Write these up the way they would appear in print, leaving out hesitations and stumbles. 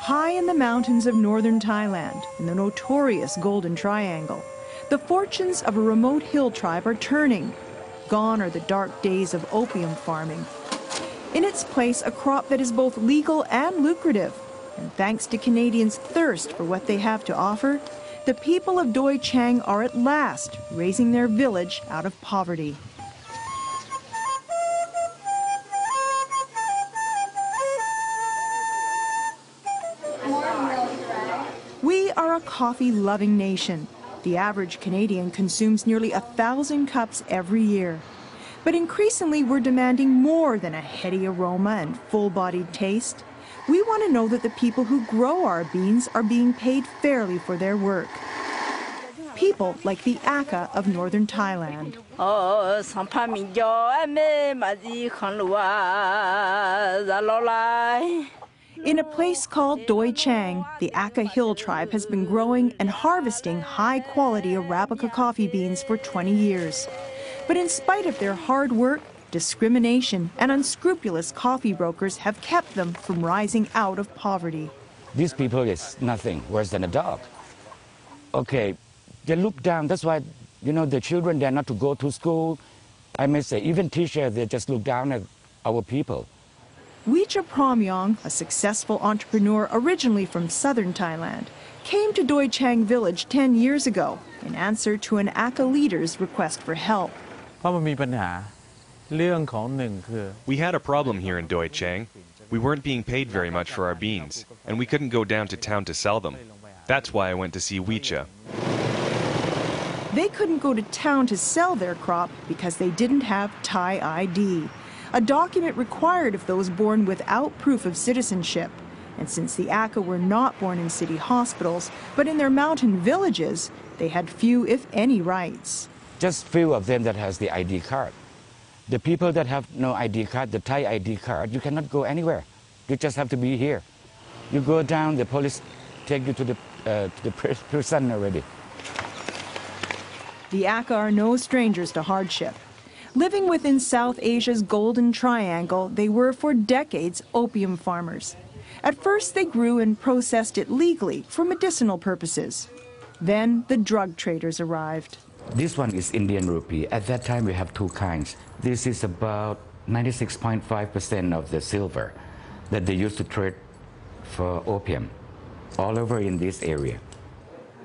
High in the mountains of northern Thailand, in the notorious Golden Triangle, the fortunes of a remote hill tribe are turning. Gone are the dark days of opium farming. In its place, a crop that is both legal and lucrative. And thanks to Canadians' thirst for what they have to offer, the people of Doi Chaang are at last raising their village out of poverty. We are a coffee-loving nation. The average Canadian consumes nearly 1,000 cups every year. But increasingly, we're demanding more than a heady aroma and full-bodied taste. We want to know that the people who grow our beans are being paid fairly for their work. People like the Akha of northern Thailand. In a place called Doi Chaang, the Akha Hill tribe has been growing and harvesting high-quality Arabica coffee beans for 20 years. But in spite of their hard work, discrimination and unscrupulous coffee brokers have kept them from rising out of poverty. These people is nothing worse than a dog. Okay, they look down. That's why, the children, they're not to go to school. I may say, even teachers, they just look down at our people. Doi Chaang, a successful entrepreneur originally from southern Thailand, came to Doi Chaang village 10 years ago in answer to an Akha leader's request for help. We had a problem here in Doi Chaang. We weren't being paid very much for our beans, and we couldn't go down to town to sell them. That's why I went to see Wicha. They couldn't go to town to sell their crop because they didn't have Thai ID, a document required of those born without proof of citizenship. And since the Akha were not born in city hospitals, but in their mountain villages, they had few, if any, rights. Just few of them that has the ID card. The people that have no ID card, the Thai ID card, you cannot go anywhere. You just have to be here. You go down, the police take you to the prison already. The Akha are no strangers to hardship. Living within South Asia's Golden Triangle, they were for decades opium farmers. At first, they grew and processed it legally for medicinal purposes. Then the drug traders arrived. This one is Indian rupee. At that time, we have two kinds. This is about 96.5% of the silver that they used to trade for opium all over in this area.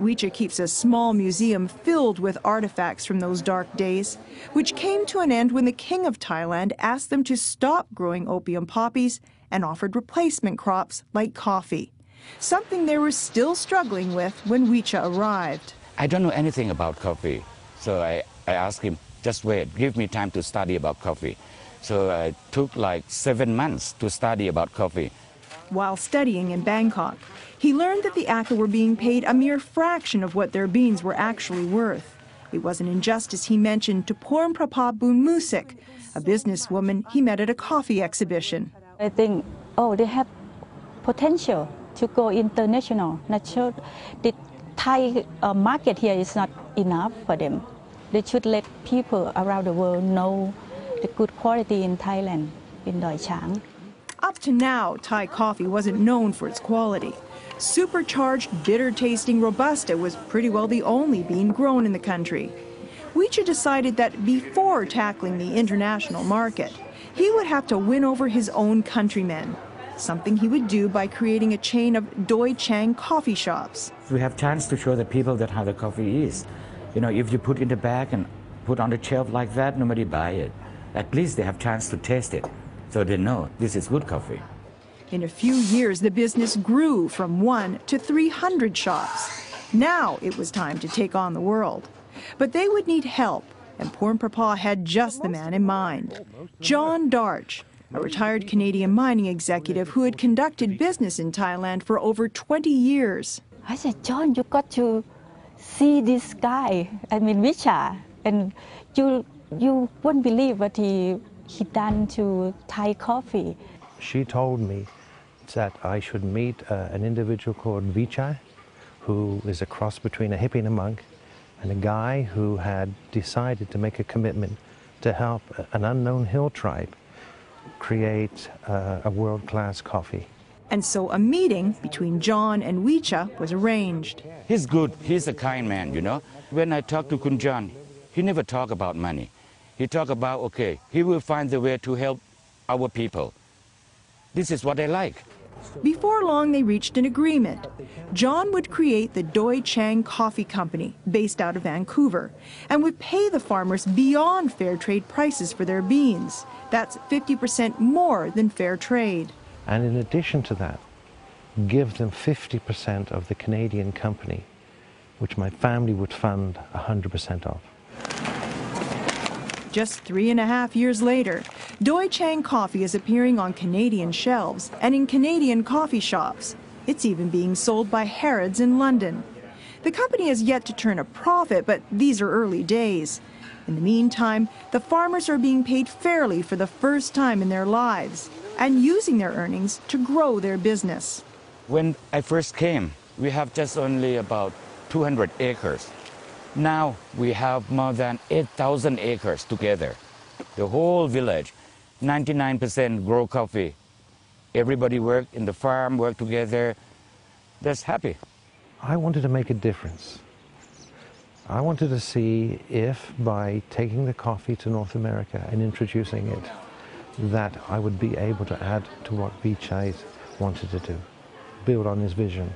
Wicha keeps a small museum filled with artifacts from those dark days, which came to an end when the King of Thailand asked them to stop growing opium poppies and offered replacement crops like coffee, something they were still struggling with when Wicha arrived. I don't know anything about coffee, so I asked him, just wait, give me time to study about coffee. So I took like 7 months to study about coffee. While studying in Bangkok, he learned that the Akha were being paid a mere fraction of what their beans were actually worth. It was an injustice he mentioned to Porn Prapabun Musik, a businesswoman he met at a coffee exhibition. I think, they have potential to go international. Not sure the Thai market here is not enough for them. They should let people around the world know the good quality in Thailand, in Doi Chaang. Up to now, Thai coffee wasn't known for its quality. Supercharged, bitter-tasting Robusta was pretty well the only bean grown in the country. Wicha decided that before tackling the international market, he would have to win over his own countrymen, something he would do by creating a chain of Doi Chaang coffee shops. We have chance to show the people that how the coffee is. If you put in the bag and put on the shelf like that, nobody buy it. At least they have chance to taste it, so they know this is good coffee. In a few years, the business grew from 1 to 300 shops. Now it was time to take on the world. But they would need help, and Porn Prapa had just the man in mind. John Darch, a retired Canadian mining executive who had conducted business in Thailand for over 20 years. I said, John, you got to see this guy, Wicha, and you wouldn't believe what he done to Thai coffee. She told me that I should meet an individual called Vichai, who is a cross between a hippie and a monk, and a guy who had decided to make a commitment to help an unknown hill tribe create a world-class coffee. And so a meeting between John and Wicha was arranged. He's good. He's a kind man, you know. When I talk to Kun John, he never talk about money. He talk about, okay, he will find the way to help our people. This is what I like. Before long, they reached an agreement. John would create the Doi Chaang Coffee Company, based out of Vancouver, and would pay the farmers beyond fair trade prices for their beans. That's 50% more than fair trade. And in addition to that, give them 50% of the Canadian company, which my family would fund 100% of. Just 3.5 years later, Doi Chaang coffee is appearing on Canadian shelves and in Canadian coffee shops. It's even being sold by Harrods in London. The company has yet to turn a profit, but these are early days. In the meantime, the farmers are being paid fairly for the first time in their lives and using their earnings to grow their business. When I first came, we have just only about 200 acres. Now we have more than 8,000 acres together. The whole village, 99% grow coffee. Everybody work in the farm, work together. That's happy. I wanted to make a difference. I wanted to see if by taking the coffee to North America and introducing it, that I would be able to add to what Vichai wanted to do, build on his vision.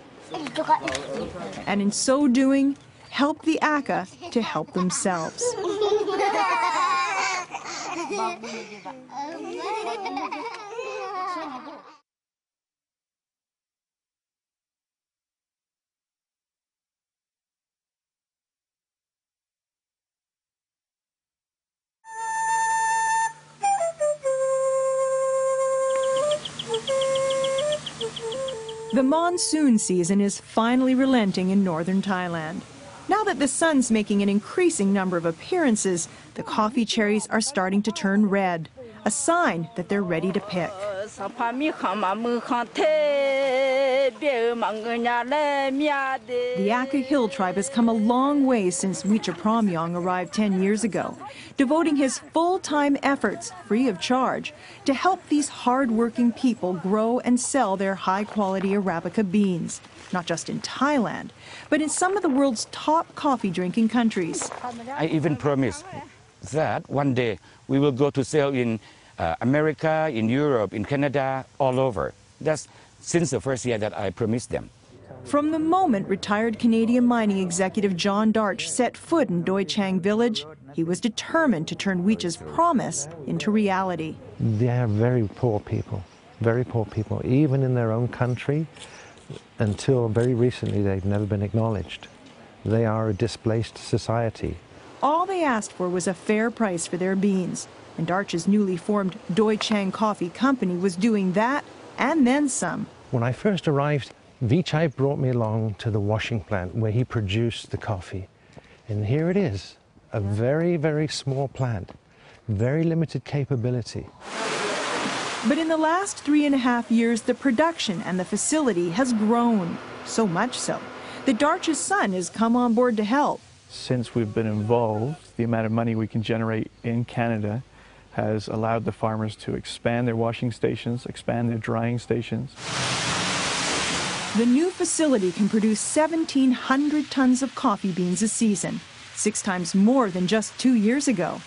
And in so doing, help the Akha to help themselves. The monsoon season is finally relenting in northern Thailand. Now that the sun's making an increasing number of appearances, the coffee cherries are starting to turn red, a sign that they're ready to pick. The Akha Hill tribe has come a long way since Wicha Pramyong arrived 10 years ago, devoting his full-time efforts, free of charge, to help these hard-working people grow and sell their high-quality Arabica beans, not just in Thailand, but in some of the world's top coffee-drinking countries. I even promised that one day we will go to sell in America, in Europe, in Canada, all over. That's since the first year that I promised them. From the moment retired Canadian mining executive John Darch set foot in Doi Chaang village, he was determined to turn Wicha's promise into reality. They are very poor people, even in their own country. Until very recently, they've never been acknowledged. They are a displaced society. All they asked for was a fair price for their beans, and Darch's newly formed Doi Chaang Coffee Company was doing that and then some. When I first arrived, Vichai brought me along to the washing plant where he produced the coffee. And here it is, a very, very small plant, very limited capability. But in the last 3.5 years, the production and the facility has grown, so much so that Darch's son has come on board to help. Since we've been involved, the amount of money we can generate in Canada has allowed the farmers to expand their washing stations, expand their drying stations. The new facility can produce 1,700 tons of coffee beans a season, 6 times more than just 2 years ago.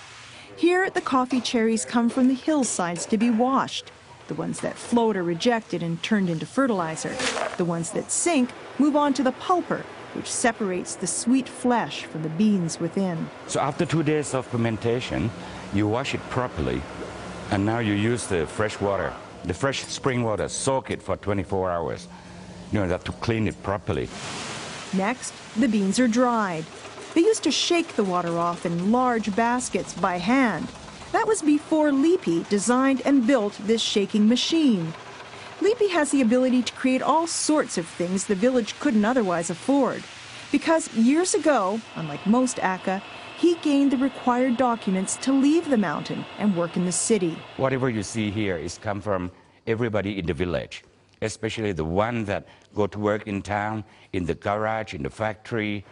Here, the coffee cherries come from the hillsides to be washed. The ones that float are rejected and turned into fertilizer. The ones that sink move on to the pulper, which separates the sweet flesh from the beans within. So after 2 days of fermentation, you wash it properly, and now you use the fresh water, the fresh spring water, soak it for 24 hours, that to clean it properly. Next, the beans are dried. They used to shake the water off in large baskets by hand. That was before Lipi designed and built this shaking machine. Lipi has the ability to create all sorts of things the village couldn't otherwise afford. Because years ago, unlike most Akha, he gained the required documents to leave the mountain and work in the city. Whatever you see here is come from everybody in the village, especially the one that go to work in town, in the garage, in the factory.